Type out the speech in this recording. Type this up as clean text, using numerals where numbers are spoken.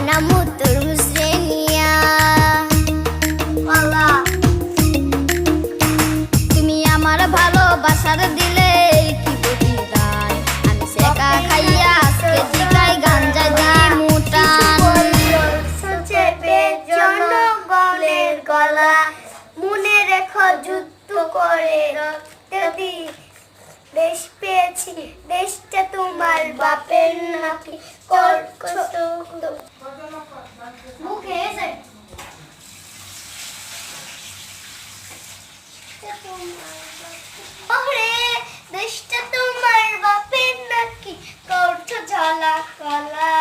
ময়নামু তরমুজ রে নিয়া তুমি আমার ভালোবাসার দিলে কি প্রতিদান আমি সেকা খাইয়া আজকে জিগাই গাঞ্জা দিয়ে মুটান চেপে জনগণের গলা মনে রেখো যুদ্ধ করে রক্ত দি দেশ পেয়েছি দেশটা তোমার বাপের নাকি কষ্ট মুখে এসে ওরে দেশটা তোমার বাপের নাকি করছো ঝালা কলা